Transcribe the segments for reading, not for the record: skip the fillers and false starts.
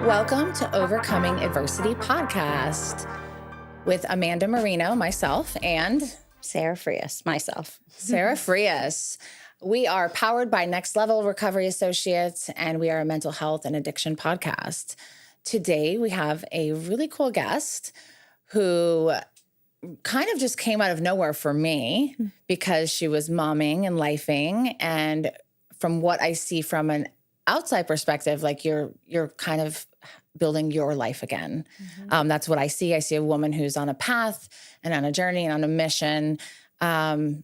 Welcome to Overcoming Adversity podcast with Amanda Marino, myself, and Sarah Frias, myself. Sarah Frias. We are powered by Next Level Recovery Associates, and we are a mental health and addiction podcast. Today, we have a really cool guest who kind of just came out of nowhere for me because she was momming and lifing. And from what I see from an outside perspective, like you're kind of building your life again. That's what I see. I see a woman who's on a path and on a journey and on a mission, to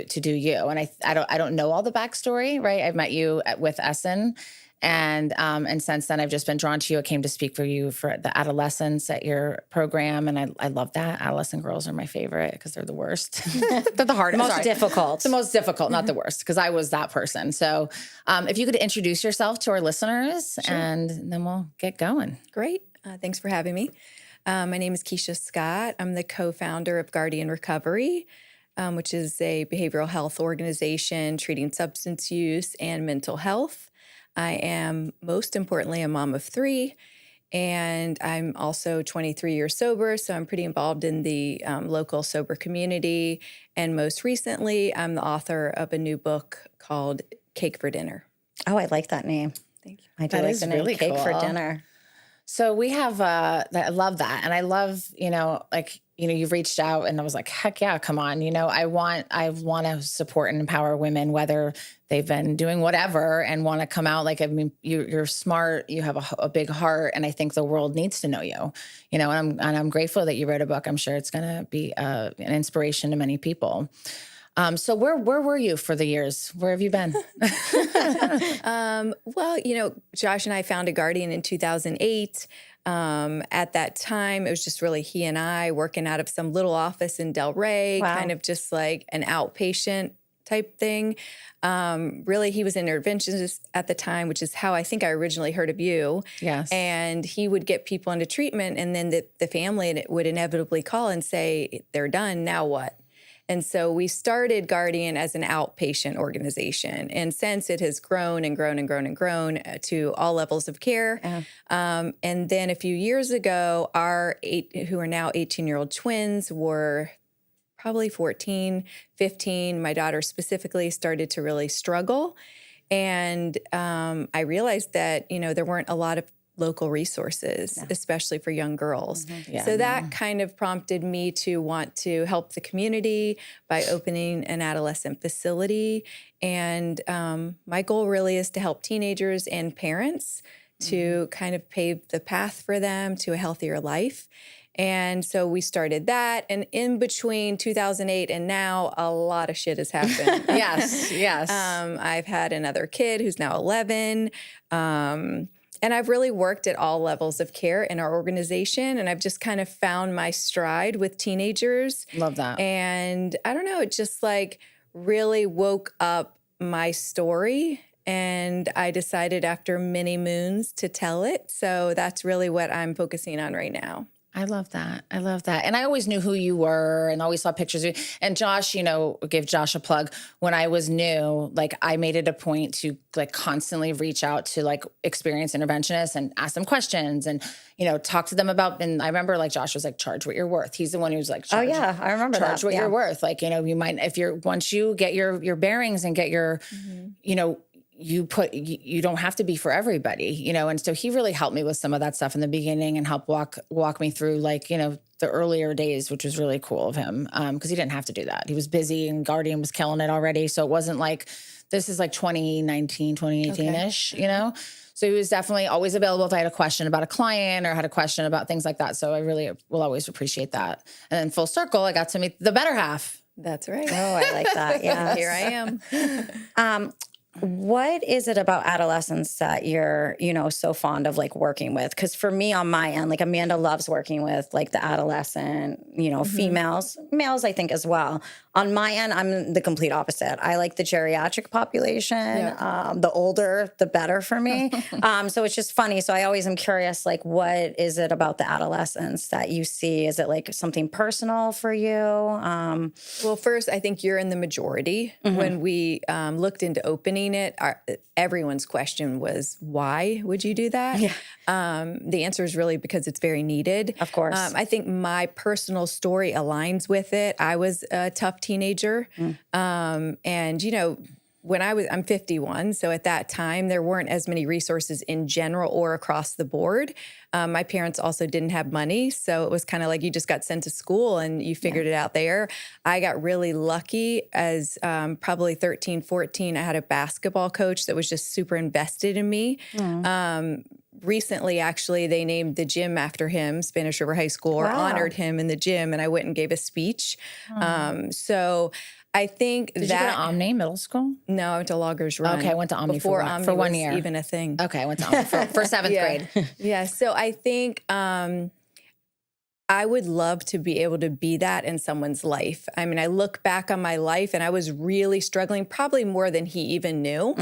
do you. And I don't know all the backstory, right? I've met you with Essen, and since then I've just been drawn to you. I came to speak for you for the adolescents at your program, and I love that. Adolescent girls are my favorite because they're the worst. They're the hardest. Most difficult. The most difficult, not the worst, because I was that person. So if you could introduce yourself to our listeners, Sure. and then we'll get going. Great. Thanks for having me. My name is Keesha Scott. I'm the co-founder of Guardian Recovery, which is a behavioral health organization treating substance use and mental health. I am, most importantly, a mom of 3, and I'm also 23 years sober, so I'm pretty involved in the local sober community. And most recently, I'm the author of a new book called Cake for Dinner. Oh, I like that name. Thank you. I do That like is the name really Cake for cool. Dinner. So we have, I love that. And I love, you've reached out and I was like, heck yeah, come on. I want to support and empower women, whether they've been doing whatever and want to come out. Like, I mean, you're smart, you have a big heart, and I think the world needs to know you, and I'm grateful that you wrote a book. I'm sure it's going to be an inspiration to many people. So where were you for the years? Where have you been? Well, Josh and I founded Guardian in 2008. At that time, it was just really he and I working out of some little office in Delray, Wow. kind of just like an outpatient type thing. Really, he was an interventionist at the time, which is how I think I originally heard of you. Yes. And he would get people into treatment, and then the family would inevitably call and say, they're done, now what? And so we started Guardian as an outpatient organization. And since it has grown and grown and grown and grown to all levels of care. Yeah. And then a few years ago, our 8, who are now 18-year-old twins, were probably 14, 15. My daughter specifically started to really struggle. And I realized that, there weren't a lot of local resources, especially for young girls. Yeah. So that kind of prompted me to want to help the community by opening an adolescent facility. And my goal really is to help teenagers and parents to kind of pave the path for them to a healthier life. And so we started that. And in between 2008 and now, a lot of shit has happened. Yes. I've had another kid who's now 11. And I've really worked at all levels of care in our organization. And I've just kind of found my stride with teenagers. Love that. And I don't know, it just like really woke up my story. And I decided after many moons to tell it. So that's really what I'm focusing on right now. I love that. And I always knew who you were and always saw pictures of you. And Josh, give Josh a plug. When I was new, like I made it a point to like constantly reach out to like experienced interventionists and ask them questions and, talk to them about, and I remember like Josh was like, charge what you're worth. He's the one who was like, Oh yeah, I remember that. charge what you're worth. Like, you might, once you get your bearings and get your, you don't have to be for everybody, and so he really helped me with some of that stuff in the beginning and helped walk me through like, the earlier days, which was really cool of him. Cause he didn't have to do that. He was busy and Guardian was killing it already. So it wasn't like, this is like 2019, 2018-ish, So he was definitely always available if I had a question about a client or had a question about things like that. So I really will always appreciate that. And then full circle, I got to meet the better half. That's right. Oh, I like that. Yeah. Here I am. What is it about adolescents that you're, so fond of like working with? Because for me on my end, like Amanda loves working with like the adolescent, females, males, I think as well. On my end, I'm the complete opposite. I like the geriatric population. Yeah. The older, the better for me. So it's just funny. So I always am curious, like, what is it about the adolescents that you see? Is it like something personal for you? Well, first, I think you're in the majority. When we looked into opening writing it, everyone's question was, why would you do that? Yeah. The answer is really because it's very needed. Of course. I think my personal story aligns with it. I was a tough teenager. And, you know, I'm 51, so at that time, there weren't as many resources in general or across the board. My parents also didn't have money, so it was kind of like you just got sent to school and you figured it out there. I got really lucky as probably 13, 14. I had a basketball coach that was just super invested in me. Recently, actually, they named the gym after him, Spanish River High School, or honored him in the gym, and I went and gave a speech. So I think Did you go to Omni Middle School? No, I went to Loggers Run. Okay, I went to Omni before for Omni one was year. even a thing. Okay, I went to Omni for seventh grade. Yeah, so I think I would love to be able to be that in someone's life. I mean, I look back on my life and I was really struggling, probably more than he even knew,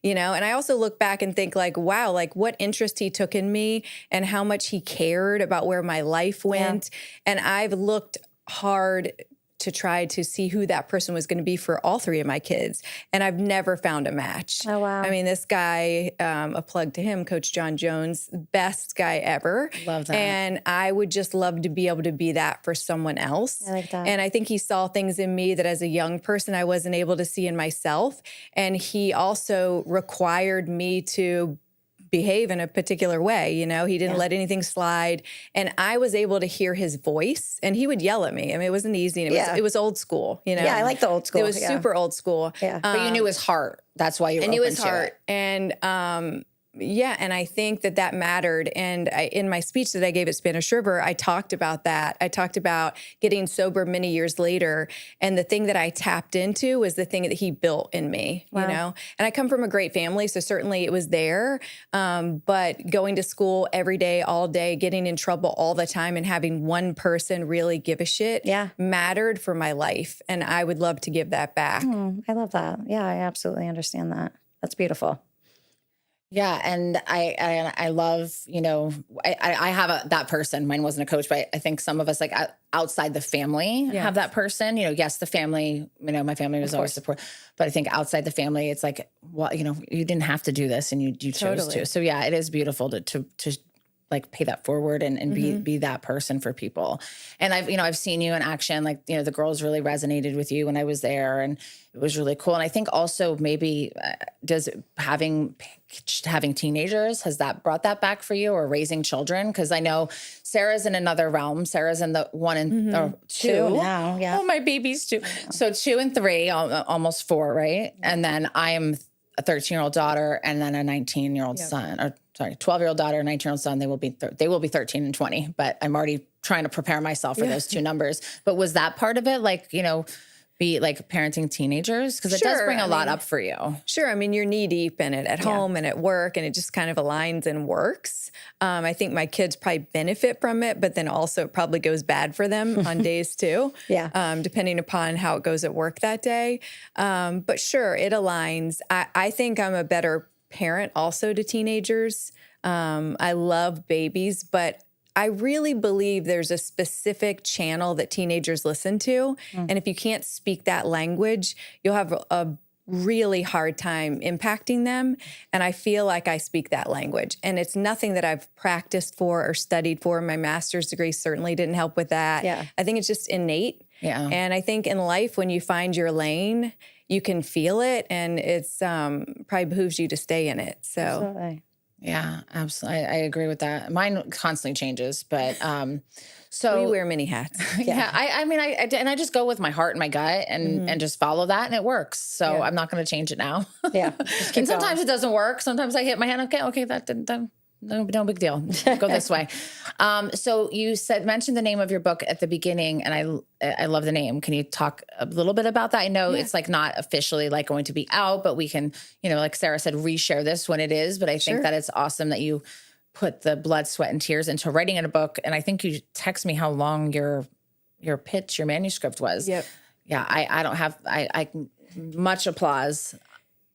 you know? And I also look back and think like, wow, like what interest he took in me and how much he cared about where my life went. And I've looked hard to try to see who that person was going to be for all three of my kids. And I've never found a match. Oh, wow. I mean, this guy, a plug to him, Coach John Jones, best guy ever. Love that. And I would just love to be able to be that for someone else. I like that. And I think he saw things in me that as a young person, I wasn't able to see in myself. And he also required me to behave in a particular way. You know, he didn't let anything slide. And I was able to hear his voice and he would yell at me. I mean, it wasn't easy. And it was old school, you know? Yeah, I like the old school. It was super old school. Yeah. But you knew his heart. That's why you were I knew open his to heart. it. And and I think that mattered. And in my speech that I gave at Spanish River, I talked about that. I talked about getting sober many years later. And the thing that I tapped into was the thing that he built in me, you know? And I come from a great family, so certainly it was there. But going to school every day, all day, getting in trouble all the time and having one person really give a shit mattered for my life. And I would love to give that back. I love that. Yeah, I absolutely understand that. That's beautiful. Yeah, and I love, you know, I have that person. Mine wasn't a coach, but I think some of us, like outside the family, have that person. You know, yes, the family. You know, my family was always support, but I think outside the family, it's like, well, you know, you didn't have to do this, and you chose to. So yeah, it is beautiful to like pay that forward and be that person for people. And I've seen you in action. Like, you know, the girls really resonated with you when I was there, and it was really cool. And I think also maybe does having teenagers, has that brought that back for you, or raising children? Because I know Sarah's in another realm. Sarah's in the 1 and 2 now. Yeah. Oh, my baby's 2. So 2 and 3, almost 4, right? And then I'm a 13-year-old daughter, and then a 19-year-old son, or sorry, 12-year-old daughter, 19-year-old son. They will be 13 and 20, but I'm already trying to prepare myself for those 2 numbers. But was that part of it? Like, you know, be like parenting teenagers? Because it does bring a lot up for you. Sure. I mean, you're knee deep in it at home and at work, and it just kind of aligns and works. I think my kids probably benefit from it, but then also it probably goes bad for them on days too. Depending upon how it goes at work that day. But sure, it aligns. I think I'm a better parent also to teenagers. I love babies, but I really believe there's a specific channel that teenagers listen to. And if you can't speak that language, you'll have a really hard time impacting them. And I feel like I speak that language. And it's nothing that I've practiced for or studied for. My master's degree certainly didn't help with that. Yeah. I think it's just innate. Yeah. And I think in life, when you find your lane, you can feel it, and it's probably behooves you to stay in it. So. Absolutely. Yeah, absolutely. I agree with that. Mine constantly changes, but so we wear many hats. I just go with my heart and my gut and just follow that, and it works. So I'm not going to change it now. Yeah. And sometimes it doesn't work. Sometimes I hit my hand. Okay, that didn't. No big deal. Go this way. So you mentioned the name of your book at the beginning, and I love the name. Can you talk a little bit about that? I know it's like not officially like going to be out, but we can, you know, like Sarah said, reshare this when it is. But I think that it's awesome that you put the blood, sweat, and tears into writing in a book. And I think you text me how long your manuscript was. Yep. Yeah. I don't have, I much applause.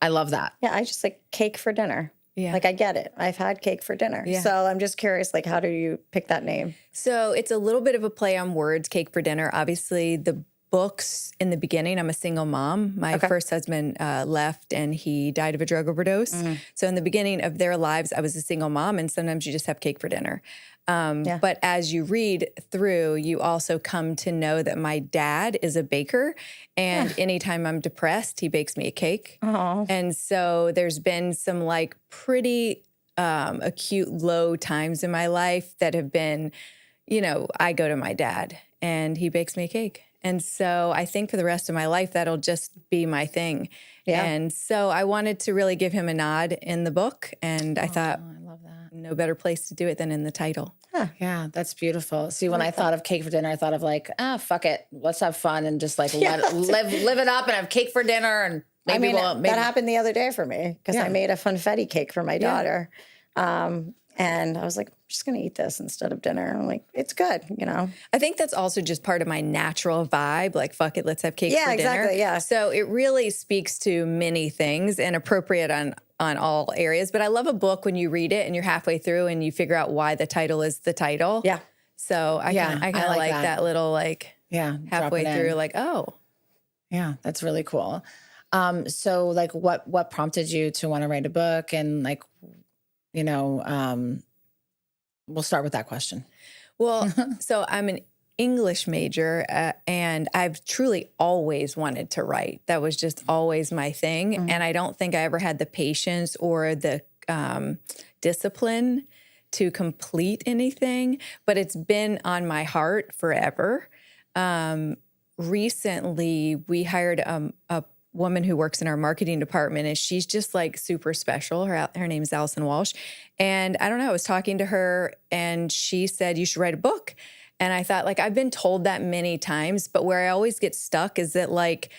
I love that. Yeah. I just like cake for dinner. Yeah. Like, I get it. I've had cake for dinner. Yeah. So I'm just curious, like, how do you pick that name? So it's a little bit of a play on words, cake for dinner. Obviously, the books in the beginning. I'm a single mom. My first husband left and he died of a drug overdose. So in the beginning of their lives, I was a single mom, and sometimes you just have cake for dinner. But as you read through, you also come to know that my dad is a baker, and anytime I'm depressed, he bakes me a cake. And so there's been some like pretty acute low times in my life that have been, you know, I go to my dad and he bakes me a cake. And so I think for the rest of my life, that'll just be my thing. Yeah. And so I wanted to really give him a nod in the book. And I thought, I love that. no better place to do it than in the title. Yeah, that's beautiful. See, when I thought of cake for dinner, I thought of like, fuck it. Let's have fun and just like live it up and have cake for dinner. And maybe that happened the other day for me because I made a funfetti cake for my daughter. And I was like, I'm just going to eat this instead of dinner. I'm like, it's good, you know? I think that's also just part of my natural vibe. Like, fuck it, let's have cake for dinner. Exactly, yeah. So it really speaks to many things and appropriate on all areas. But I love a book when you read it and you're halfway through and you figure out why the title is the title. Yeah. So I kind of like that little like halfway through, like, oh. Yeah, that's really cool. So like what prompted you to want to write a book, and like, you know, we'll start with that question. Well, so I'm an English major, and I've truly always wanted to write. That was just always my thing. And I don't think I ever had the patience or the discipline to complete anything, but it's been on my heart forever. Recently, we hired a woman who works in our marketing department, and she's just like super special. Her name is Allison Walsh. And I don't know, I was talking to her and she said, you should write a book. And I thought, like, I've been told that many times, but where I always get stuck is that, like,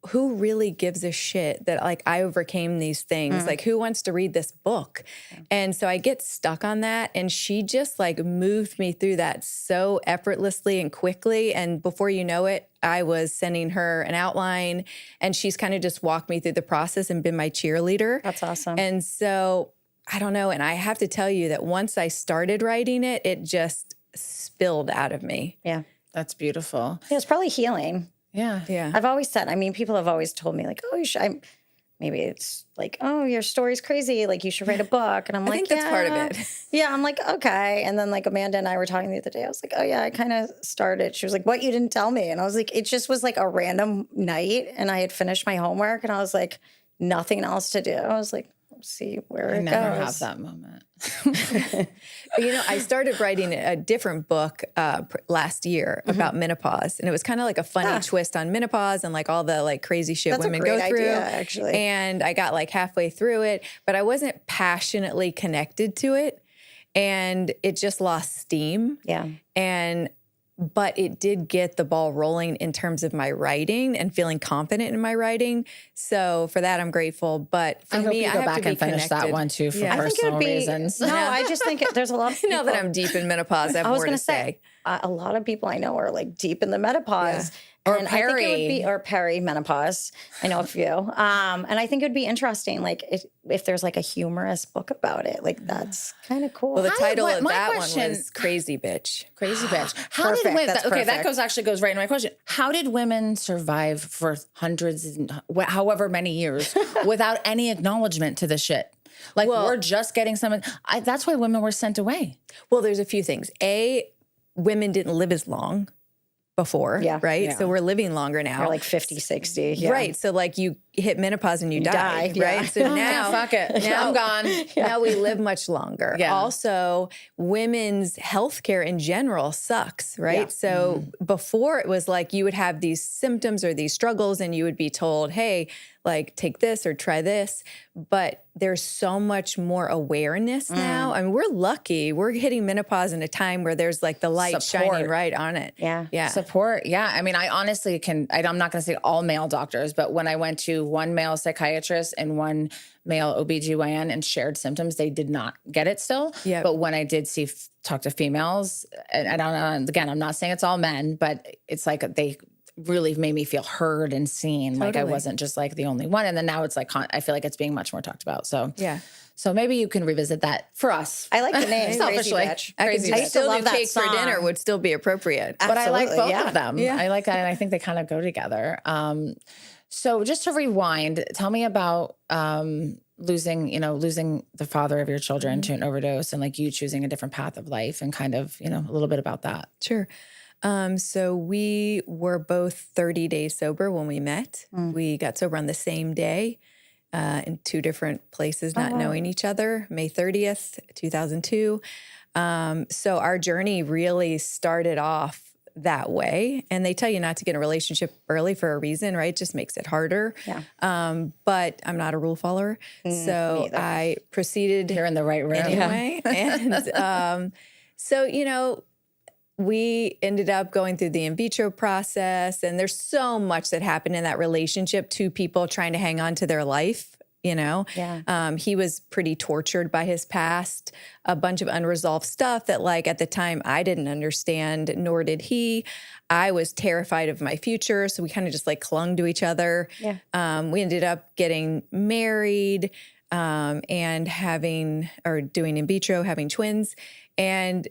who really gives a shit that, like, I overcame these things? Like, who wants to read this book? And so I get stuck on that. And she just, like, moved me through that so effortlessly and quickly. And before you know it, I was sending her an outline, and she's kind of just walked me through the process and been my cheerleader. That's awesome. And so, I don't know. And I have to tell you that once I started writing it, it just spilled out of me. Yeah. That's beautiful. Yeah, it's probably healing. Yeah. Yeah. I've always said, I mean, people have always told me, like, oh, you should, maybe it's like, oh, your story's crazy. Like, you should write a book. And I'm I like, think that's part of it. Yeah, I'm like, okay. And then, like, Amanda and I were talking the other day. I was like, oh, yeah, I kind of started. She was like, what? You didn't tell me. And I was like, it just was like a random night. And I had finished my homework and I was like, nothing else to do. I was like, let's see where it goes. I never have that moment. You know, I started writing a different book last year about menopause, and it was kind of like a funny twist on menopause and like all the like crazy shit women go through. Idea, actually. And I got like halfway through it, but I wasn't passionately connected to it, and it just lost steam. Yeah. But it did get the ball rolling in terms of my writing and feeling confident in my writing. So for that, I'm grateful. But for I hope me, you I go have back to and be finish that connected. one too for I think it personal would be, reasons. No, I just think there's a lot of people. Now that I'm deep in menopause, I have more to say. A lot of people I know are like deep in the menopause. Or and I think it would be, peri. or perimenopause. I know a few. And I think it would be interesting, like if there's like a humorous book about it, like that's kind of cool. Well, the title of my that question- one was Crazy Bitch. Crazy bitch. How Perfect, did women? that's Okay, that perfect. goes right into my question. How did women survive for hundreds and however many years without any acknowledgement to the shit? Like, Well- we're just getting some. That's why women were sent away. Well, there's a few things. Women didn't live as long before, Yeah. right? Yeah. So we're living longer now. Or like 50, 60. Yeah. Right. So like you hit menopause and you die, die, right? yeah. So now, fuck it. Now I'm gone. now we live much longer. Yeah. Also, women's healthcare in general sucks, right? Yeah. So before it was like you would have these symptoms or these struggles and you would be told, hey, like take this or try this. But there's so much more awareness now. I mean, we're lucky. We're hitting menopause in a time where there's like the light Support. shining right on it. Yeah. Yeah. Support. Yeah. I mean, I honestly I'm not going to say all male doctors, but when I went to one male psychiatrist and one male OBGYN and shared symptoms, they did not get it still. Yep. But when I did talk to females, and I don't know, again, I'm not saying it's all men, but it's like really made me feel heard and seen. Like I Totally. wasn't just like the only one. And then now it's like, I feel like it's being much more talked about. So Yeah. So maybe you can revisit that for us. I like the name. Selfishly. Crazy Bitch. I Crazy could bitch. still love do that cake for song. dinner would still be appropriate. But I like Absolutely, both yeah. of them. Yeah. I like that. And I think they kind of go together. So just to rewind, tell me about losing the father of your children to an overdose and like you choosing a different path of life and kind of, a little bit about that. Sure. So we were both 30 days sober when we met. We got sober on the same day in two different places, not knowing each other, May 30th, 2002. So our journey really started off that way. And they tell you not to get in a relationship early for a reason, right? It just makes it harder. Yeah. But I'm not a rule follower. So neither. I proceeded You're in the right room. anyway. And so, we ended up going through the in vitro process, and there's so much that happened in that relationship, two people trying to hang on to their life. He was pretty tortured by his past, a bunch of unresolved stuff that like at the time I didn't understand, nor did he. I was terrified of my future. So we kind of just like clung to each other. Yeah. We ended up getting married and doing in vitro, having twins. And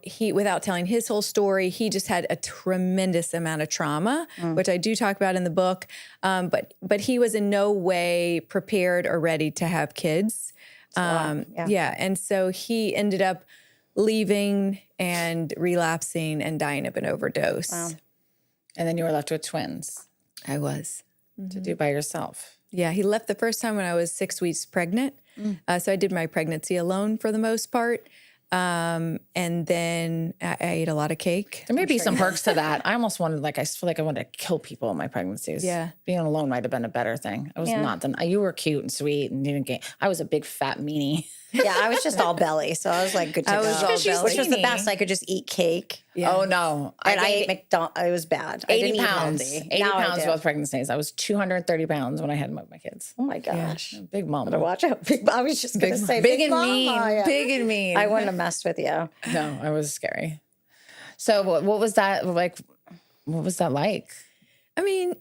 he, without telling his whole story, he just had a tremendous amount of trauma, which I do talk about in the book. But he was in no way prepared or ready to have kids. And so he ended up leaving and relapsing and dying of an overdose. Wow. And then you were left with twins I was. to do by yourself. Yeah, he left the first time when I was 6 weeks pregnant. So I did my pregnancy alone for the most part. And then I ate a lot of cake. There may be some perks to that. I almost wanted, I feel like I wanted to kill people in my pregnancies. Yeah. Being alone might have been a better thing. I was not done. You were cute and sweet and didn't get, I was a big fat meanie. Yeah, I was just all belly, so I was like good to I go. was all belly. Which was the best. I could just eat cake. Yeah. Oh, no. And I ate McDonald's. It was bad. I 80 didn't pounds. eat healthy. 80 Now I pounds do. both pregnancies. I was 230 pounds when I had my kids. Oh my gosh. Big mama. Better watch out. I was just going to say Big and mama. mean. Yeah. Big and mean. I wouldn't have messed with you. No, I was scary. So what was that like? What was that like? I mean,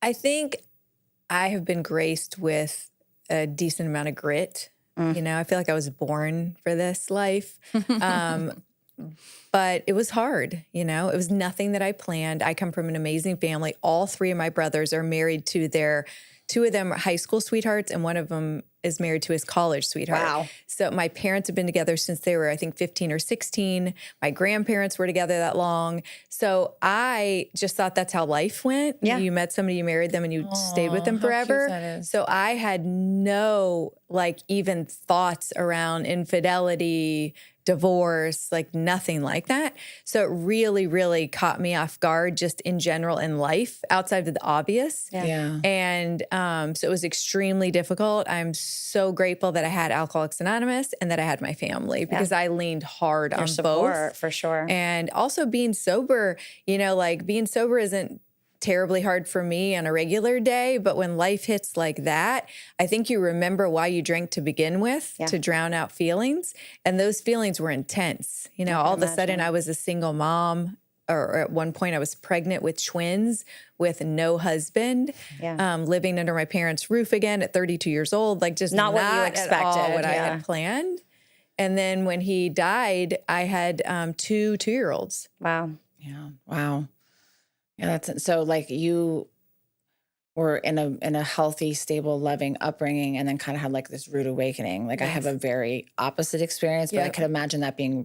I think I have been graced with a decent amount of grit. I feel like I was born for this life. But it was hard, it was nothing that I planned. I come from an amazing family. All three of my brothers are married to two of them are high school sweethearts, and one of them is married to his college sweetheart. Wow. So my parents have been together since they were, I think, 15 or 16. My grandparents were together that long. So I just thought that's how life went. Yeah. You met somebody, you married them, and you stayed with them how cute forever. that is. So I had no even thoughts around infidelity, divorce, nothing like that. So it really, really caught me off guard just in general in life outside of the obvious. Yeah. And so it was extremely difficult. I'm so grateful that I had Alcoholics Anonymous and that I had my family because I leaned hard on Support, both. for sure. And also being sober, being sober isn't terribly hard for me on a regular day, but when life hits like that, I think you remember why you drank to begin with, to drown out feelings. And those feelings were intense. All of a sudden I was a single mom, or at one point I was pregnant with twins with no husband, living under my parents' roof again at 32 years old, just Not what you at all expected, what I had planned. And then when he died, I had 2 2-year-olds. Wow. Yeah. Wow. Yeah, that's so you were in a healthy, stable, loving upbringing and then kind of had this rude awakening. I have a very opposite experience, but I could imagine that being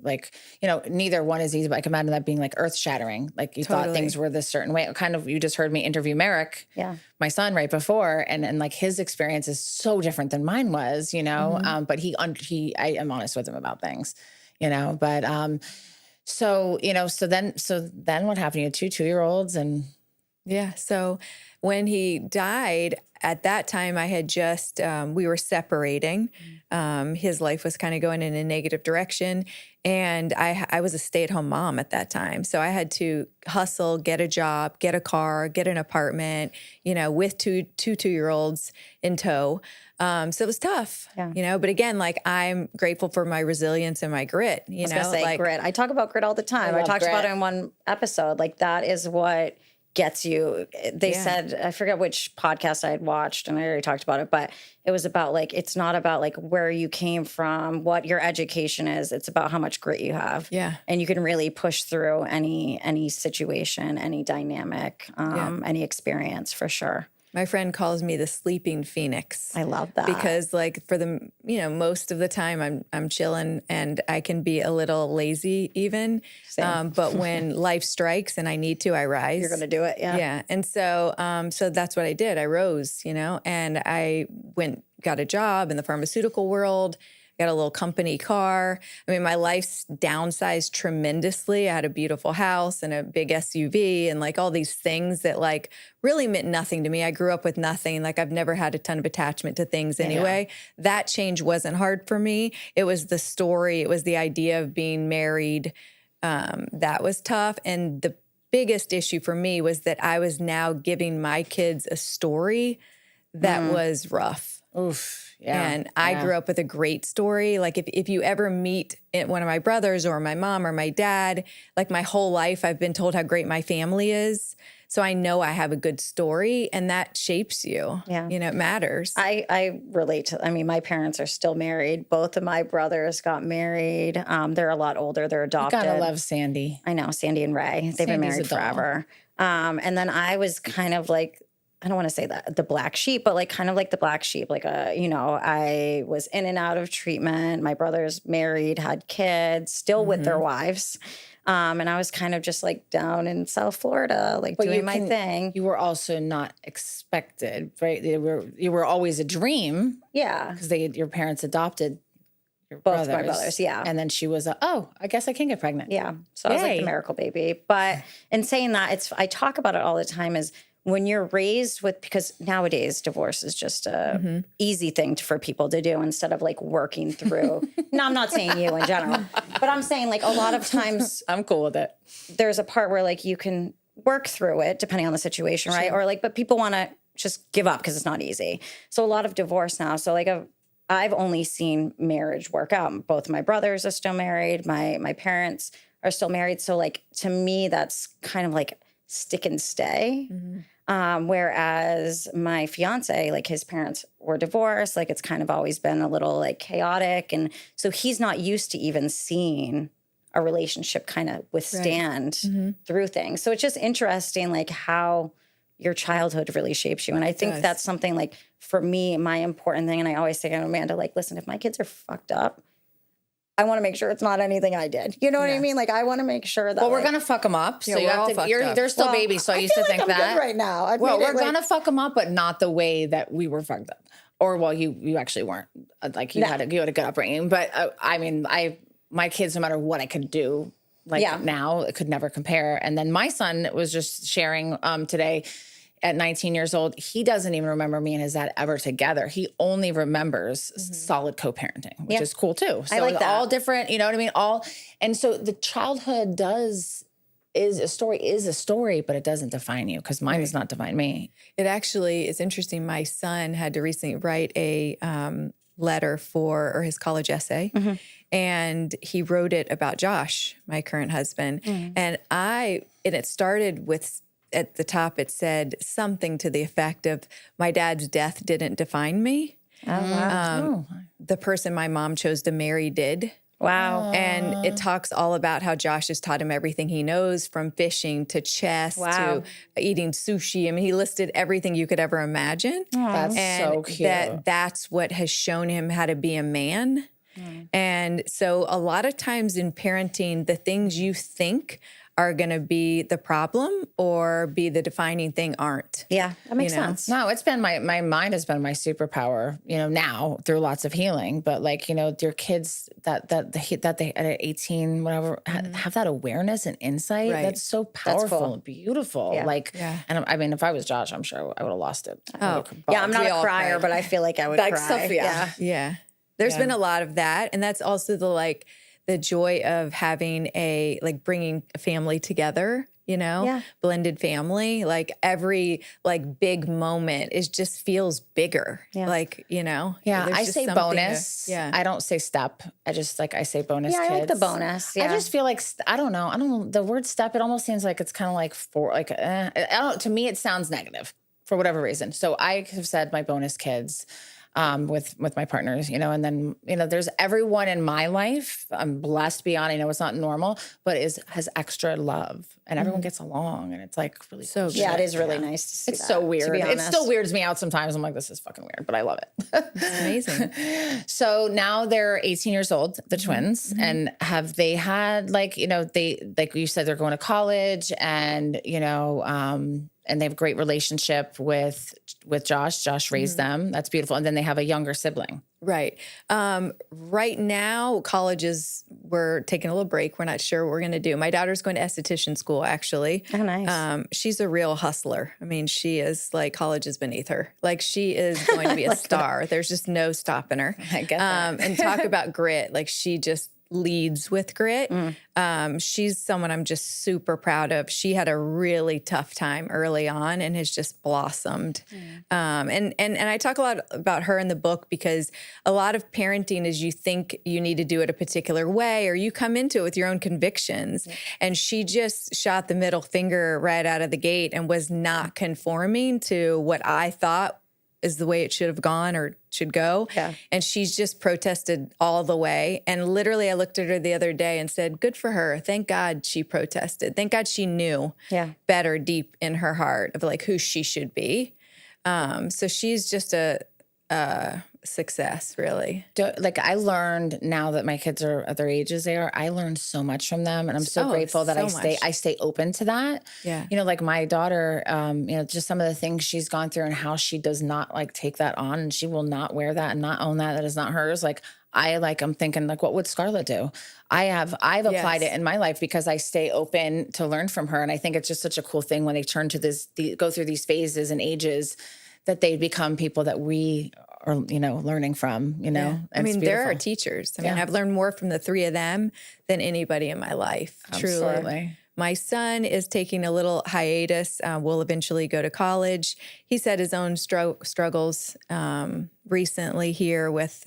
neither one is easy, but I can imagine that being earth shattering. You thought things were this certain way. Kind of, you just heard me interview Merrick, my son, right before, and his experience is so different than mine was, but I am honest with him about things, but so then what happened? You had 2 2-year-olds and. Yeah. So when he died, at that time I had just, we were separating. His life was kind of going in a negative direction. And I was a stay-at-home mom at that time. So I had to hustle, get a job, get a car, get an apartment, with two 2-year-olds in tow. So it was tough, but again, I'm grateful for my resilience and my grit, I was gonna say grit. I talk about grit all the time. I talked about it in one episode. That is what gets you. They said, I forget which podcast I had watched, and I already talked about it, but it was about like, it's not about like where you came from, what your education is. It's about how much grit you have. Yeah. And you can really push through any situation, any dynamic, any experience for sure. My friend calls me the sleeping phoenix. I love that. Because like for the, most of the time I'm chilling and I can be a little lazy even. But when life strikes and I need to, I rise. You're going to do it. Yeah. Yeah. And so, so that's what I did. I rose, and I got a job in the pharmaceutical world. Got a little company car. I mean, my life's downsized tremendously. I had a beautiful house and a big SUV and like all these things that like really meant nothing to me. I grew up with nothing. Like I've never had a ton of attachment to things anyway. That change wasn't hard for me. It was the story. It was the idea of being married. That was tough. And the biggest issue for me was that I was now giving my kids a story that was rough. Oof. Yeah. And I grew up with a great story. Like if you ever meet one of my brothers or my mom or my dad, like my whole life I've been told how great my family is. So I know I have a good story and that shapes you. Yeah. It matters. I relate to, my parents are still married. Both of my brothers got married. They're a lot older. They're adopted. Gotta love Sandy. I know, Sandy and Ray. They've been married forever. And then I was kind of like, I don't want to say that the black sheep, but like kind of like the black sheep. Like, I was in and out of treatment. My brothers married, had kids, still with their wives. And I was kind of just like down in South Florida, like doing my thing. You were also not expected, right? You were always a dream. Yeah. Because your parents adopted your Both brothers. my brothers, yeah. And then she was, I guess I can get pregnant. Yeah. So I was like Yay. the miracle baby. But in saying that, I talk about it all the time is when you're raised with, because nowadays divorce is just a easy thing for people to do instead of like working through. No, I'm not saying you in general, but I'm saying like a lot of times I'm cool with it. there's a part where like you can work through it depending on the situation, right? Or like, but people want to just give up because it's not easy. So a lot of divorce now. So like I've only seen marriage work out. Both my brothers are still married. My parents are still married. So like to me, that's kind of like stick and stay. Whereas my fiance, like his parents were divorced, like it's kind of always been a little like chaotic. And so he's not used to even seeing a relationship kind of withstand through things. So it's just interesting, like how your childhood really shapes you. And I think that's something like for me, my important thing. And I always say to Amanda, like, listen, if my kids are fucked up, I want to make sure it's not anything I did. You know what I mean? Like, I want to make sure that. Well, we're gonna fuck them up. So you have to. They're still babies. So I used to think I'm that good right now. we're gonna fuck them up, but not the way that we were fucked up. Or well, you actually weren't. Like you had a good upbringing. But my kids, no matter what I could do, now it could never compare. And then my son was just sharing today. At 19 years old, he doesn't even remember me and his dad ever together. He only remembers solid co-parenting, which is cool too. So I like that. All different, you know what I mean? And so the childhood is a story, but it doesn't define you because mine does not define me. It actually is interesting. My son had to recently write a letter or his college essay. And he wrote it about Josh, my current husband. And it started with, at the top, it said something to the effect of, my dad's death didn't define me. Oh, wow. The person my mom chose to marry did. Wow. And it talks all about how Josh has taught him everything he knows, from fishing to chess to eating sushi. I mean, he listed everything you could ever imagine. That's and so cute. That's what has shown him how to be a man. And so a lot of times in parenting, the things you think are going to be the problem or be the defining thing aren't. Yeah, that makes sense. No, it's been my mind has been my superpower, now through lots of healing. But like, your kids that they at 18, whatever, have that awareness and insight. Right. That's so powerful cool. and beautiful. Yeah. And I mean, if I was Josh, I'm sure I would have lost it. Yeah, I'm not a crier, but I feel like I would Like cry. Sophia. Yeah. There's been a lot of that. And that's also the joy of having bringing a family together blended family. Like every like big moment is just feels bigger. Like, Yeah, there's I just say something bonus. I don't say step. I just like, I say bonus Yeah, kids. I like the bonus. Yeah. I just feel like, I don't know. The word step, it almost seems like it's kind of like to me, it sounds negative for whatever reason. So I have said my bonus kids with my partners, and then, there's everyone in my life I'm blessed beyond, I know it's not normal, but has extra love and everyone gets along. And it's like really So cool. Yeah, it is really nice to see It's that, so to weird. be It honest. still weirds me out sometimes. I'm like, this is fucking weird, but I love it. It's amazing. So now they're 18 years old, the twins, and have they had they, like you said, they're going to college and, and they have a great relationship with Josh. Josh raised them. That's beautiful. And then they have a younger sibling. Right. Right now, we're taking a little break. We're not sure what we're going to do. My daughter's going to esthetician school, actually. Oh, nice. She's a real hustler. I mean, she is like, college is beneath her. Like, she is going to be a star. There's just no stopping her. I get that. And talk about grit. Like, she just leads with grit. She's someone I'm just super proud of. She had a really tough time early on and has just blossomed. And I talk a lot about her in the book because a lot of parenting is you think you need to do it a particular way or you come into it with your own convictions. And she just shot the middle finger right out of the gate and was not conforming to what I thought is the way it should have gone or should go. Yeah. And she's just protested all the way. And literally I looked at her the other day and said, good for her. Thank God she protested. Thank God she knew better deep in her heart of like who she should be. So she's just a success, really. Like I learned now that my kids are at their ages they are, I learned so much from them. And I'm so grateful that I stay open to that. Yeah. Like my daughter, just some of the things she's gone through and how she does not like take that on and she will not wear that and not own that. That is not hers. Like I'm thinking like, what would Scarlett do? I've applied it in my life because I stay open to learn from her. And I think it's just such a cool thing when they turn to go through these phases and ages that they become people that we are, learning from, Yeah. I mean, they're our teachers. I mean, I've learned more from the three of them than anybody in my life. Absolutely. Truly. My son is taking a little hiatus. Will eventually go to college. He's had his own struggles recently here with,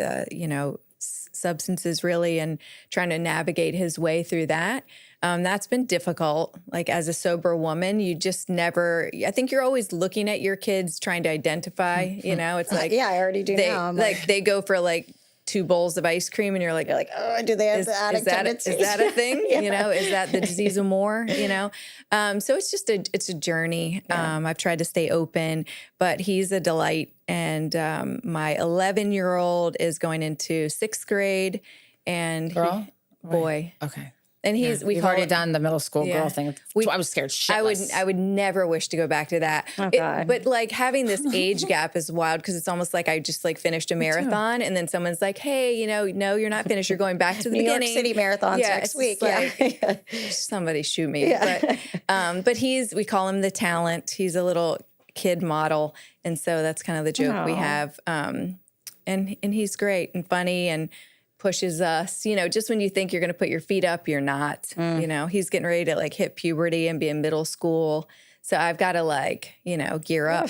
substances really and trying to navigate his way through that. That's been difficult. Like as a sober woman, you just never, I think you're always looking at your kids trying to identify, it's like, I already do now. They go for like 2 bowls of ice cream and you're like, oh, do they have the addict tendencies? Is that a thing? Is that the disease of more, So it's just it's a journey. I've tried to stay open, but he's a delight. And my 11-year-old is going into 6th grade and boy. Okay. And we've already done the middle school girl thing. I was scared shitless. I would never wish to go back to that. Oh, God. But like having this age gap is wild because it's almost like I just like finished a marathon and then someone's like, hey, no, you're not finished. You're going back to the beginning. New York City marathons next week. Like, somebody shoot me. Yeah. But we call him the talent. He's a little kid model. And so that's kind of the joke we have. And he's great and funny and pushes us, just when you think you're going to put your feet up, you're not, he's getting ready to like hit puberty and be in middle school. So I've got to gear up.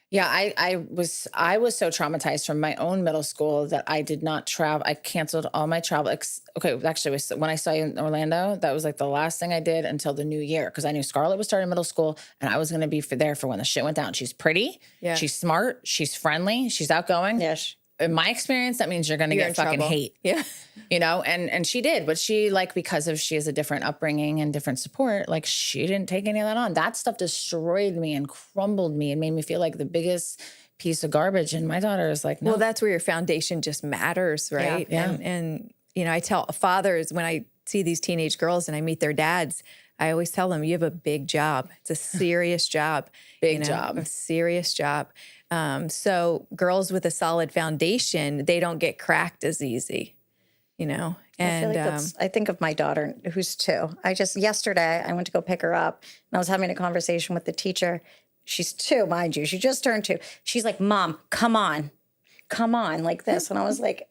Yeah. I was so traumatized from my own middle school that I did not travel. I canceled all my travel. Actually when I saw you in Orlando, that was like the last thing I did until the new year. Cause I knew Scarlett was starting middle school and I was going to be there for when the shit went down. She's pretty. Yeah. She's smart. She's friendly. She's outgoing. Yes. In my experience, that means you're going to get fucking hate. Yeah. And she did, but she because she has a different upbringing and different support, like she didn't take any of that on. That stuff destroyed me and crumbled me and made me feel like the biggest piece of garbage. And my daughter is like, no. Well, that's where your foundation just matters, right? Yeah. And I tell fathers when I see these teenage girls and I meet their dads, I always tell them, you have a big job. It's a serious job. A serious job. So girls with a solid foundation, they don't get cracked as easy, And I feel like I think of my daughter who's 2. Yesterday I went to go pick her up and I was having a conversation with the teacher. She's 2, mind you. She just turned 2. She's like, Mom, come on, like this. And I was like,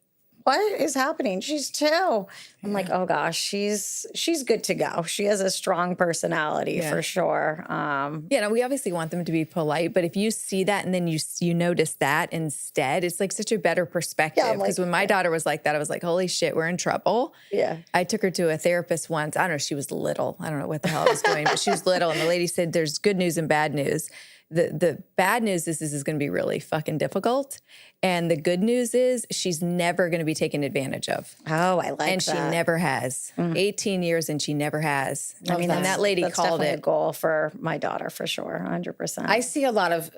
what is happening? She's 2. I'm like, oh gosh, she's good to go. She has a strong personality for sure. Yeah, no, we obviously want them to be polite, but if you see that and then you notice that instead, it's like such a better perspective. Because when my daughter was like that, I was like, holy shit, we're in trouble. Yeah. I took her to a therapist once. I don't know, she was little. I don't know what the hell I was doing, but she was little. And the lady said, there's good news and bad news. The bad news is this is going to be really fucking difficult. And the good news is she's never going to be taken advantage of. Oh, I like that. And she never has. 18 years and she never has. I mean, and that lady that's called definitely it. a goal for my daughter for sure, 100%. I see a lot of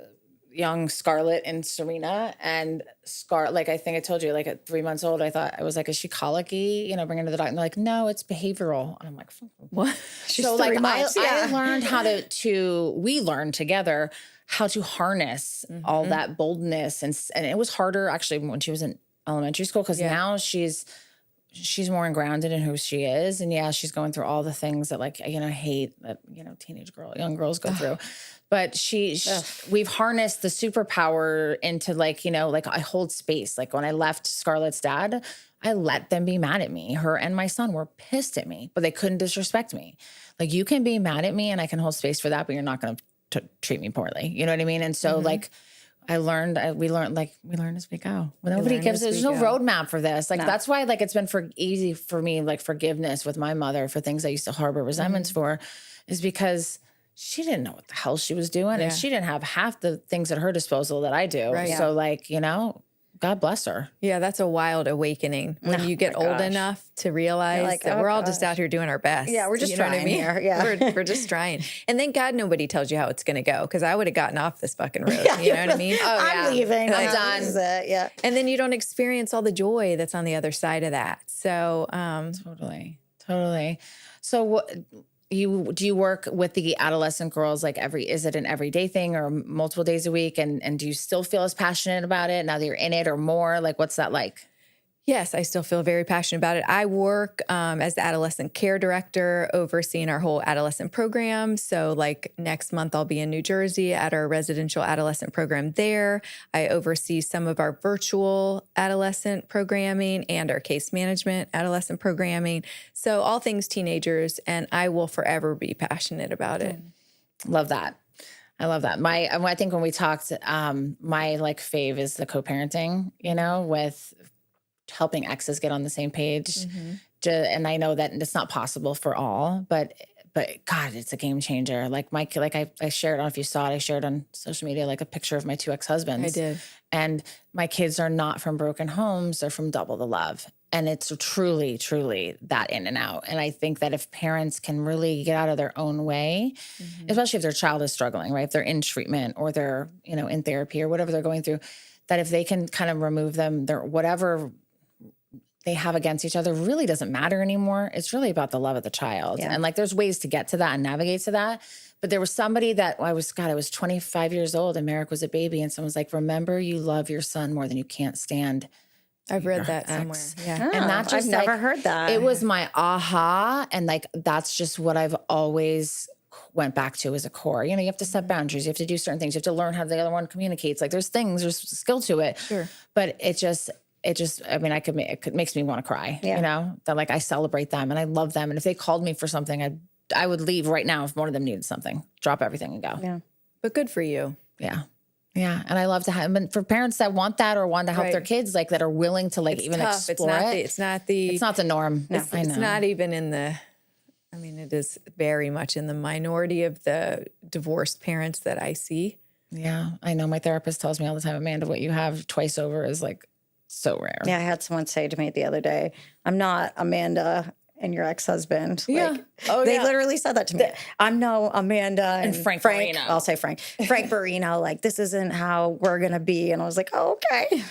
young Scarlett and Serena, and like I think I told you, like at 3 months old, I was like, is she colicky? You know, bring her to the doctor. And they're like, no, it's behavioral. And I'm like, What? She's so 3 like months. I learned how we learned together how to harness all that boldness, and it was harder actually when she was in elementary school, because now she's more grounded in who she is, and she's going through all the things that like hate that young girls go through. But we've harnessed the superpower into like I hold space. Like when I left Scarlett's dad, I let them be mad at me. Her and my son were pissed at me, but they couldn't disrespect me. Like, you can be mad at me and I can hold space for that, but you're not going to treat me poorly. You know what I mean? And so like we learned as we go. Well, nobody there's no roadmap for this. Like that's why like it's been easy for me, like forgiveness with my mother for things I used to harbor resentments for, is because she didn't know what the hell she was doing, and she didn't have half the things at her disposal that I do. Right. So like, God bless her. Yeah, that's a wild awakening when you get old enough to realize that we're all just out here doing our best. Yeah, we're just trying here. Yeah, we're just trying. And thank God nobody tells you how it's going to go, because I would have gotten off this fucking road. You know what I mean? I'm leaving. I'm done. Yeah. And then you don't experience all the joy that's on the other side of that. So totally. So what? Do you work with the adolescent girls like is it an everyday thing or multiple days a week? And do you still feel as passionate about it now that you're in it, or more? Like, what's that like? Yes, I still feel very passionate about it. I work as the adolescent care director, overseeing our whole adolescent program. So like next month, I'll be in New Jersey at our residential adolescent program there. I oversee some of our virtual adolescent programming and our case management adolescent programming. So all things teenagers, and I will forever be passionate about it. Love that. I love that. I think when we talked, my like fave is the co-parenting, with helping exes get on the same page. And I know that it's not possible for all, but God, it's a game changer. Like I shared, I don't know if you saw it, I shared on social media, like a picture of my 2 ex-husbands. I did. And my kids are not from broken homes. They're from double the love. And it's truly, truly that in and out. And I think that if parents can really get out of their own way, especially if their child is struggling, right? If they're in treatment or they're, in therapy or whatever they're going through, that if they can kind of remove them, their whatever they have against each other really doesn't matter anymore. It's really about the love of the child. Yeah. And like, there's ways to get to that and navigate to that. But there was somebody that I was 25 years old and Merrick was a baby. And someone's like, remember, you love your son more than you can't stand. I've read that somewhere. Yeah. And that's just I've never heard that. It was my aha. And like, that's just what I've always went back to as a core. You have to set boundaries. You have to do certain things. You have to learn how the other one communicates. Like there's skill to it. Sure. But it makes me want to cry, that like I celebrate them and I love them. And if they called me for something, I would leave right now if one of them needed something, drop everything and go. Yeah. But good for you. Yeah. Yeah. And I love to have, and for parents that want that or want to help their kids, like that are willing to like even tough. Explore it's not the norm. No, it's not even in it is very much in the minority of the divorced parents that I see. Yeah. I know my therapist tells me all the time, Amanda, what you have twice over is like so rare. Yeah, I had someone say to me the other day, I'm not Amanda and your ex-husband. Yeah. They literally said that to me. I'm no Amanda and Frank Marino. I'll say Frank. Frank Marino, like, this isn't how we're going to be. And I was like, oh, okay.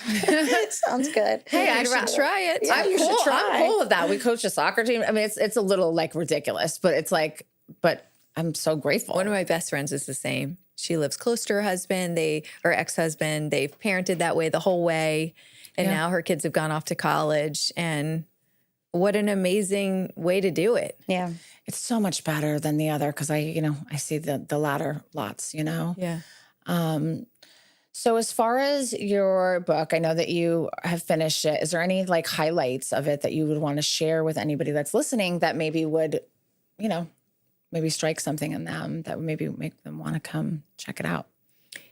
Sounds good. Hey, I should try it. Yeah, you should try. I'm cool with that. We coach a soccer team. I mean, it's a little like ridiculous, but it's like, but I'm so grateful. One of my best friends is the same. She lives close to her husband, her ex-husband. They've parented that way the whole way. And now her kids have gone off to college, and what an amazing way to do it. Yeah. It's so much better than the other. Cause I see the latter lots, Yeah. So as far as your book, I know that you have finished it. Is there any like highlights of it that you would want to share with anybody that's listening that maybe would, maybe strike something in them that would maybe make them want to come check it out?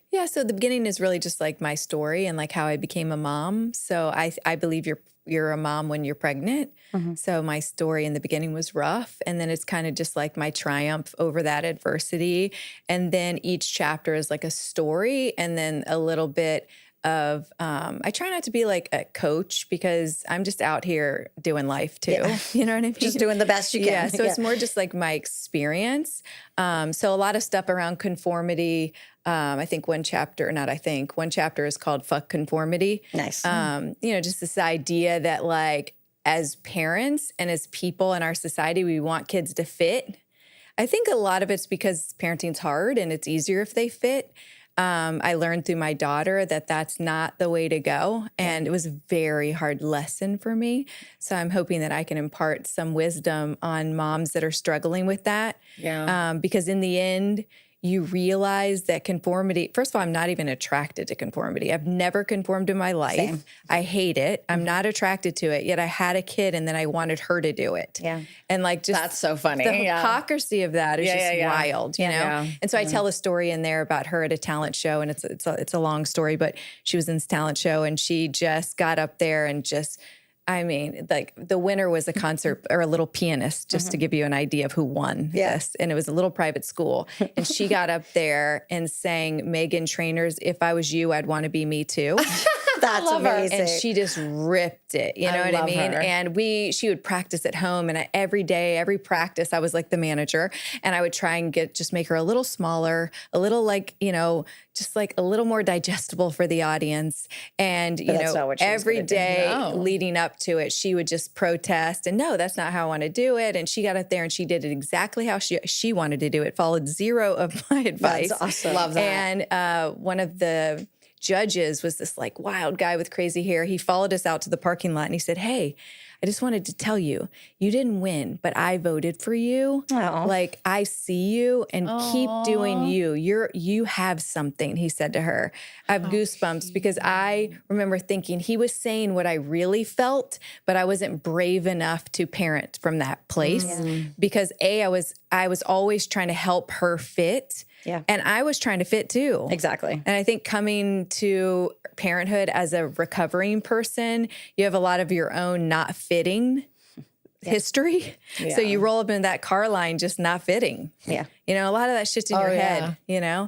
Yeah, so the beginning is really just like my story and like how I became a mom. So I believe you're a mom when you're pregnant. So my story in the beginning was rough, and then it's kind of just like my triumph over that adversity. And then each chapter is like a story, and then a little bit of I try not to be like a coach because I'm just out here doing life too. Yeah. You know what I mean? Just doing the best you can. Yeah. So it's more just like my experience. So a lot of stuff around conformity. One chapter is called Fuck Conformity. Nice. Just this idea that like as parents and as people in our society, we want kids to fit. I think a lot of it's because parenting's hard and it's easier if they fit. I learned through my daughter that that's not the way to go. And it was a very hard lesson for me. So I'm hoping that I can impart some wisdom on moms that are struggling with that. Yeah. Because in the end, you realize that conformity, first of all, I'm not even attracted to conformity. I've never conformed in my life. Same. I hate it. I'm not attracted to it. Yet I had a kid and then I wanted her to do it. Yeah. And like just That's so funny. the Yeah. hypocrisy of that is just wild, you know? Yeah. And so I tell a story in there about her at a talent show, and it's a long story, but she was in this talent show and she just got up there and just, like the winner was a concert or a little pianist, just to give you an idea of who won this. And it was a little private school. And she got up there and sang Meghan Trainor's "If I Was You, I'd Want to Be Me Too." That's amazing. And she just ripped it. You know what I love mean? her. And she would practice at home. And every day, every practice, I was like the manager. And I would try and just make her a little smaller, a little like, just like a little more digestible for the audience. And, that's not what she was every gonna do. day No. leading up to it, she would just protest. And no, that's not how I want to do it. And she got up there and she did it exactly how she wanted to do it, followed zero of my advice. That's awesome. Love that. And one of the judges was this like wild guy with crazy hair. He followed us out to the parking lot and he said, "Hey, I just wanted to tell you, you didn't win, but I voted for you. Aw. Like I see you and keep doing you. You have something," he said to her. I have goosebumps because I remember thinking he was saying what I really felt, but I wasn't brave enough to parent from that place because I was always trying to help her fit. Yeah. And I was trying to fit too. Exactly. And I think coming to parenthood as a recovering person, you have a lot of your own not fitting history. Yeah. So you roll up in that car line just not fitting. Yeah. A lot of that shit's in your head, Yeah.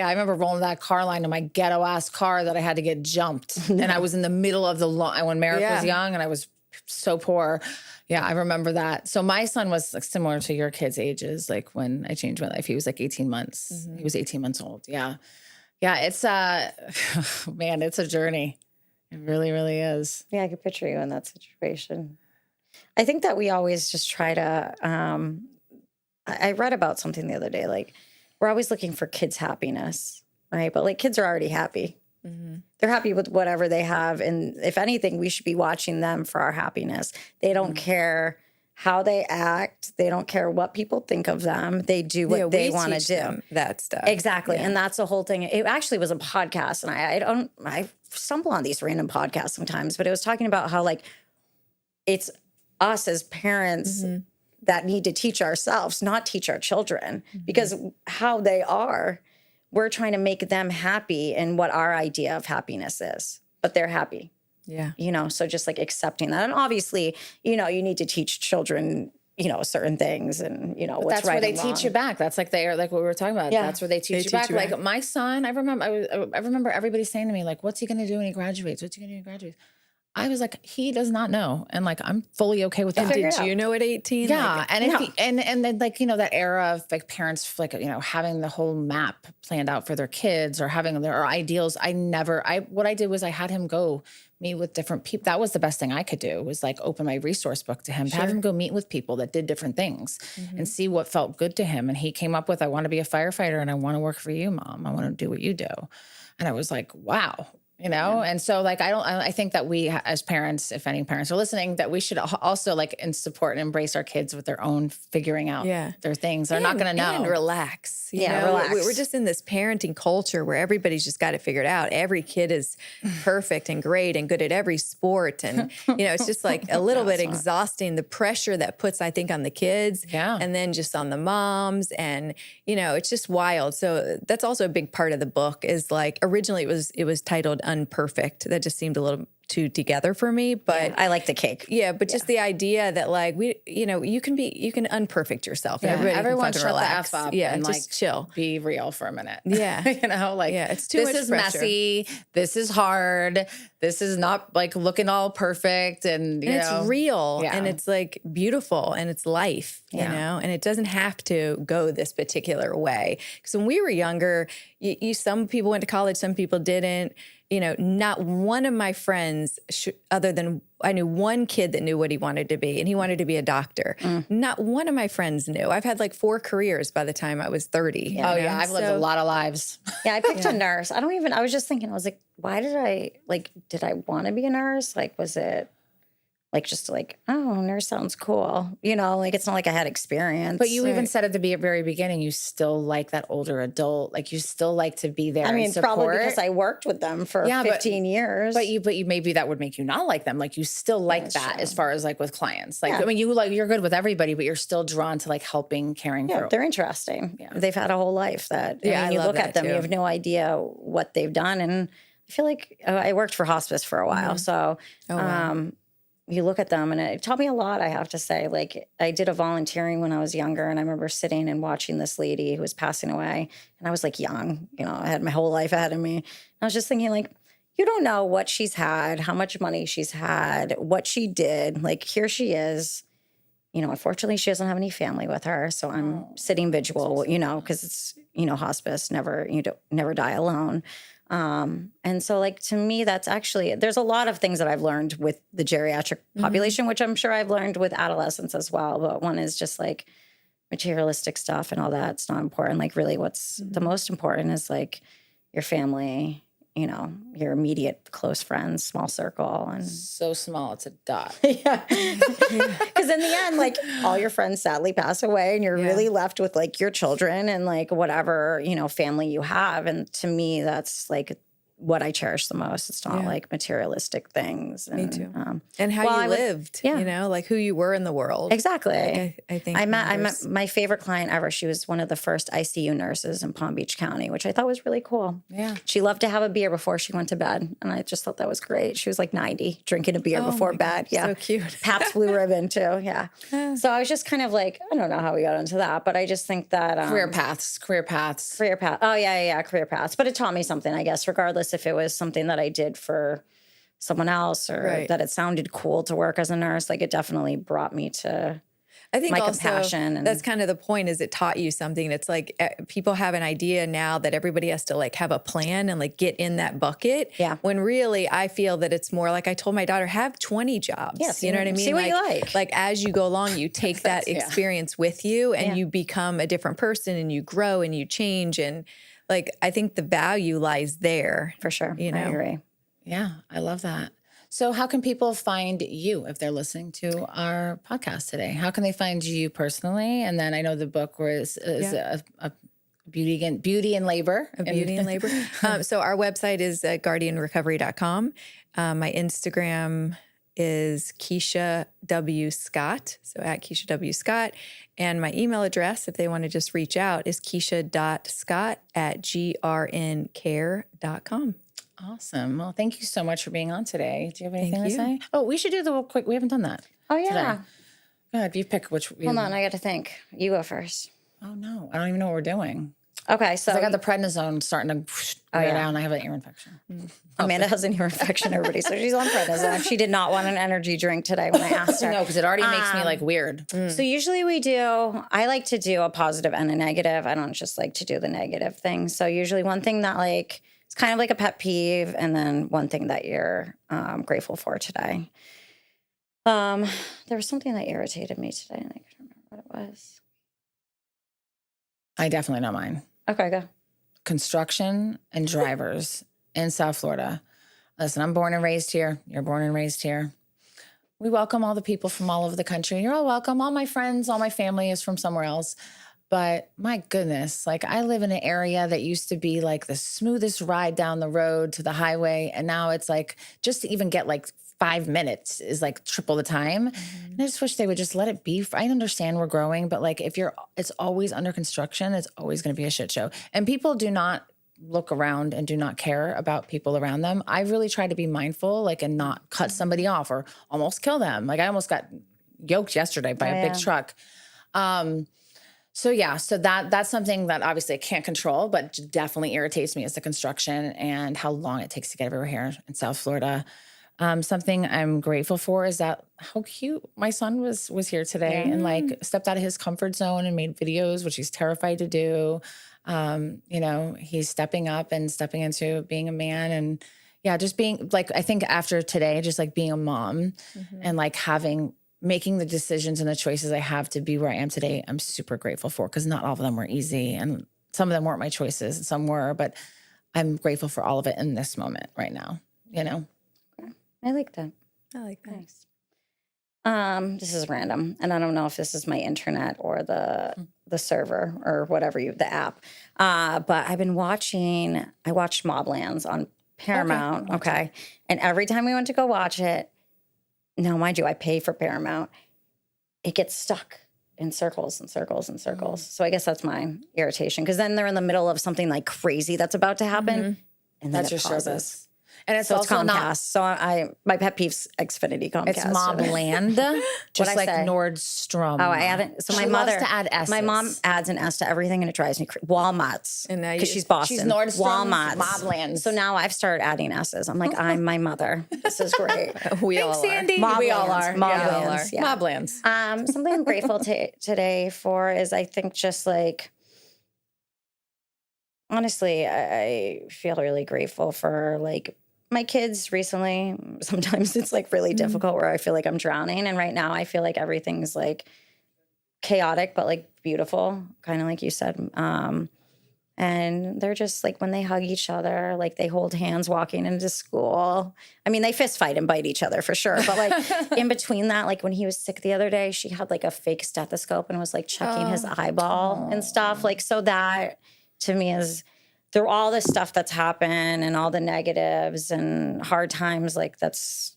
I remember rolling that car line in my ghetto ass car that I had to get jumped. And I was in the middle of the line when Merrick was young and I was so poor. Yeah, I remember that. So my son was like similar to your kids' ages. Like when I changed my life, he was like 18 months. He was 18 months old. Yeah. Yeah. It's man, it's a journey. It really, really is. Yeah, I could picture you in that situation. I think that we always just try to, I read about something the other day, like we're always looking for kids' happiness, right? But like kids are already happy. They're happy with whatever they have. And if anything, we should be watching them for our happiness. They don't care how they act. They don't care what people think of them. They do what they want to do. That stuff. Exactly. And that's the whole thing. It actually was a podcast. And I stumble on these random podcasts sometimes, but it was talking about how like it's us as parents that need to teach ourselves, not teach our children, because how they are, we're trying to make them happy in what our idea of happiness is, but they're happy. Yeah. So just like accepting that. And obviously, you need to teach children, certain things and, what's That's right where they and teach you wrong. back. That's like like what we were talking about. Yeah. That's where they teach you back. Like my son, I remember everybody saying to me, like, what's he going to do when he graduates? What's he going to do when he graduates? I was like, he does not know. And like, I'm fully okay with that. figure it Did out. you know at 18? Yeah. Like, And if and then like, that era of like parents, like, having the whole map planned out for their kids or having their ideals. What I did was I had him go meet with different people. That was the best thing I could do was like open my resource book to him, to have him go meet with people that did different things and see what felt good to him. And he came up with, I want to be a firefighter and I want to work for you, Mom. I want to do what you do. And I was like, wow. you know? And so like, I think that we as parents, if any parents are listening, that we should also like support and embrace our kids with their own figuring out their things. They're not going to know. And relax. You Yeah, know? relax. We're just in this parenting culture where everybody's just got it figured out. Every kid is perfect and great and good at every sport. And, it's just like a little bit exhausting, the pressure that puts, I think, on the kids and then just on the moms. And, it's just wild. So that's also a big part of the book is like, originally it was titled Unperfect. That just seemed a little too together for me, but I like the cake. Yeah, but just the idea that like you can unperfect yourself. And everyone can shut relax. the F up and just like chill. Be real for a minute. Yeah. It's too much pressure. This is messy. This is hard. This is not like looking all perfect. And, it's real and it's like beautiful and it's life, you know, and it doesn't have to go this particular way. Because when we were younger, some people went to college, some people didn't. Not one of my friends, other than I knew one kid that knew what he wanted to be, and he wanted to be a doctor. Not one of my friends knew. I've had like 4 careers by the time I was 30. Yeah. I've lived a lot of lives. Yeah, I picked a nurse. I was just thinking, I was like, why did I want to be a nurse? Like, was it like just like, oh, nurse sounds cool. Like it's not like I had experience. But you even said at the very beginning, you still like that older adult. Like you still like to be there. I mean, probably because I worked with them for 15 years. But you maybe that would make you not like them. Like you still like that true. As far as like with clients. Like I mean, you're good with everybody, but you're still drawn to like helping, caring for. They're interesting. Yeah. They've had a whole life that. I you look at them, too. you have no idea what they've done, and I feel like I worked for hospice for a while, so. You look at them and it taught me a lot, I have to say. Like I did a volunteering when I was younger and I remember sitting and watching this lady who was passing away and I was like young, I had my whole life ahead of me. And I was just thinking like, you don't know what she's had, how much money she's had, what she did. Like here she is, unfortunately she doesn't have any family with her. So I'm sitting vigil, because it's, hospice, you don't never die alone. And so like, to me, that's actually, there's a lot of things that I've learned with the geriatric population, which I'm sure I've learned with adolescents as well. But one is just like materialistic stuff and all that. It's not important. Like really what's the most important is like your family, your immediate close friends, small circle. And so small, it's a dot. Yeah. Because in the end, like all your friends sadly pass away and you're really left with like your children and like whatever, family you have. And to me, that's like what I cherish the most. It's not like materialistic things. And, me too. And how you lived, like who you were in the world. Exactly. Like I think I met my favorite client ever. She was one of the first ICU nurses in Palm Beach County, which I thought was really cool. Yeah. She loved to have a beer before she went to bed. And I just thought that was great. She was like 90, drinking a beer before bed. God, so cute. Pabst Blue Ribbon too. Yeah. So I was just kind of like, I don't know how we got into that, but I just think that. Career paths. Oh, yeah. Career paths. But it taught me something, I guess, regardless if it was something that I did for someone else or that it sounded cool to work as a nurse. Like it definitely brought me to I think my also compassion. And that's kind of the point is it taught you something. It's like people have an idea now that everybody has to like have a plan and like get in that bucket. Yeah. When really I feel that it's more like I told my daughter, have 20 jobs. Yes, you know what I mean? See what you like. Like as you go along, you take that experience with you and you become a different person and you grow and you change. And like, I think the value lies there. For sure. I agree. Yeah, I love that. So how can people find you if they're listening to our podcast today? How can they find you personally? And then I know the book is a beauty and labor. A beauty and labor. So our website is guardianrecovery.com. My Instagram is Keesha W. Scott. So at Keesha W. Scott. And my email address, if they want to just reach out, is keesha.scott@grncare.com. Awesome. Well, thank you so much for being on today. Do you have anything to say? Oh, we should do the quick. We haven't done that. Oh, yeah. Today. Go ahead. You pick which. Hold on. I got to think. You go first. Oh, no. I don't even know what we're doing. Okay. So I got the prednisone starting to go down. I have an ear infection. Amanda has an ear infection, everybody. So she's on prednisone. She did not want an energy drink today when I asked her. No, because it already makes me like weird. So usually I like to do a positive and a negative. I don't just like to do the negative thing. So usually one thing that like, it's kind of like a pet peeve, and then one thing that you're grateful for today. There was something that irritated me today, and I couldn't remember what it was. I definitely know mine. Okay, go. Construction and drivers in South Florida. Listen, I'm born and raised here. You're born and raised here. We welcome all the people from all over the country. You're all welcome. All my friends, all my family is from somewhere else. But my goodness, like I live in an area that used to be like the smoothest ride down the road to the highway. And now it's like just to even get like 5 minutes is like triple the time. And I just wish they would just let it be. I understand we're growing, but like it's always under construction, it's always going to be a shit show. And people do not look around and do not care about people around them. I really try to be mindful, like, and not cut somebody off or almost kill them. Like I almost got yoked yesterday by a big truck. So that's something that obviously I can't control, but definitely irritates me is the construction and how long it takes to get everywhere here in South Florida. Something I'm grateful for is that how cute my son was here today and like stepped out of his comfort zone and made videos, which he's terrified to do. He's stepping up and stepping into being a man and just being like, I think after today, just like being a mom and like making the decisions and the choices I have to be where I am today, I'm super grateful for because not all of them were easy and some of them weren't my choices and some were, but I'm grateful for all of it in this moment right now, I like that. I like that. Nice. This is random, and I don't know if this is my internet or the server or whatever the app. But I watched Moblands on Paramount. Okay. And every time we went to go watch it, now mind you, I pay for Paramount. It gets stuck in circles and circles and circles. So I guess that's my irritation because then they're in the middle of something like crazy that's about to happen, and then that's it your pauses. service. And it's So also it's Comcast. not. So my pet peeve's Xfinity Comcast. It's Mobland, just like Nordstrom. Oh, I haven't. So she my mother loves to add S's. My mom adds an S to everything, and it drives me crazy. Walmart's, And now because she's Boston. She's Nordstrom. Walmart's, Moblands. So now I've started adding S's. I'm like, I'm my mother. This is great. We all Thanks, are. Sandy. Moblands, We all are. Moblands, yeah. Moblands. Something I'm grateful today for is I think just like, honestly, I feel really grateful for like my kids recently. Sometimes it's like really difficult where I feel like I'm drowning. And right now I feel like everything's like chaotic, but like beautiful, kind of like you said. And they're just like, when they hug each other, like they hold hands walking into school. I mean, they fist fight and bite each other for sure. But like in between that, like when he was sick the other day, she had like a fake stethoscope and was like checking his eyeball and stuff. Like, so that to me is through all the stuff that's happened and all the negatives and hard times, like there's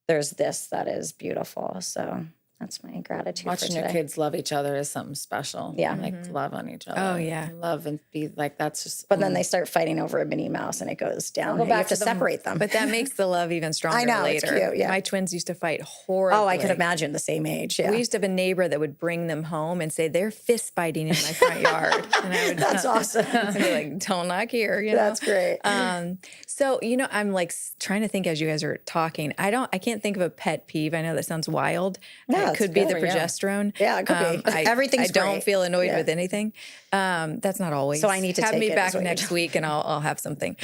this that is beautiful. So that's my gratitude Watching for your today. kids love each other is something special. Yeah. Like love on each other. Oh, yeah. Love and be like, that's just. But then they start fighting over a Minnie Mouse and it goes down. We'll go You have back to to the- separate them. But that makes the love even stronger I know, it's later. cute, yeah. My twins used to fight horribly. Oh, I could imagine the same age. Yeah. We used to have a neighbor that would bring them home and say, they're fist fighting in my front yard. And I would, That's awesome. I'd be like, don't knock here. That's great. So, I'm like trying to think as you guys are talking. I can't think of a pet peeve. I know that sounds wild. No, it it's could be the good, yeah. progesterone. Yeah, it could be. Everything's I don't great. feel annoyed Yeah. with anything. That's not always. So I need to have take me it, back is what you're next week, and I'll have something.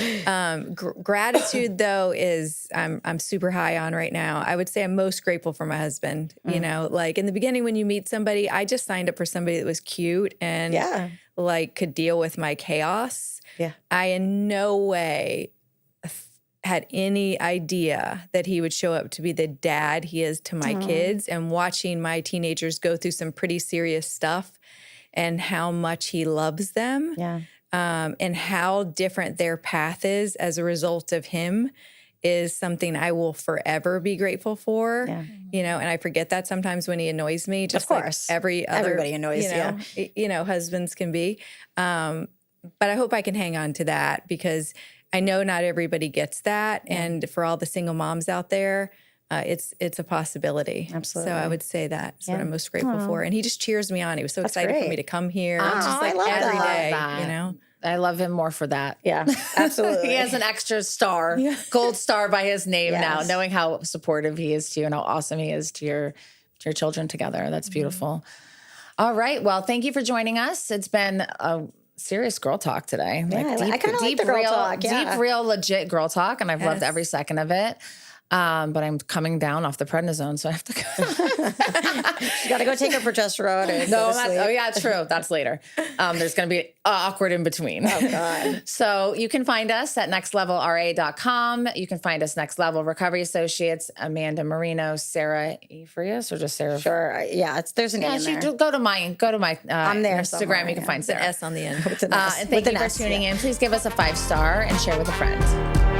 Gratitude though is I'm super high on right now. I would say I'm most grateful for my husband. Like in the beginning when you meet somebody, I just signed up for somebody that was cute and like could deal with my chaos. Yeah. I in no way had any idea that he would show up to be the dad he is to my kids, and watching my teenagers go through some pretty serious stuff and how much he loves them. Yeah. And how different their path is as a result of him is something I will forever be grateful for. Yeah. And I forget that sometimes when he annoys me, just Of course. like every other, Everybody annoys husbands can be. But I hope I can hang on to that because I know not everybody gets that. And for all the single moms out there, it's a possibility. Absolutely. So I would say that's what I'm most grateful for. And he just cheers me on. He was so excited for great. me to come here. Oh, Just like I love every that. day, I love him more for that. Yeah, absolutely. He has an extra star, gold star by his name now, knowing how supportive he is to you and how awesome he is to your children together. That's beautiful. All right. Well, thank you for joining us. It's been a serious girl talk today. I kinda like the girl talk, yeah. Deep, real, legit girl talk. And I've loved every second of it. But I'm coming down off the prednisone, so I have to go. You got to go take her progesterone. And No, go to sleep. oh yeah, true. That's later. There's going to be awkward in between. Oh God. So you can find us at nextlevelra.com. You can find us Next Level Recovery Associates, Amanda Marino, Sarah Frias, or just Sarah. Sure. Yeah. There's an E Yeah, in there. go to my I'm there Instagram. somewhere, You can yeah. find It's an Sarah. S on the end. With an S. And thank With you an for S, tuning yeah. in. Please give us a 5-star and share with a friend.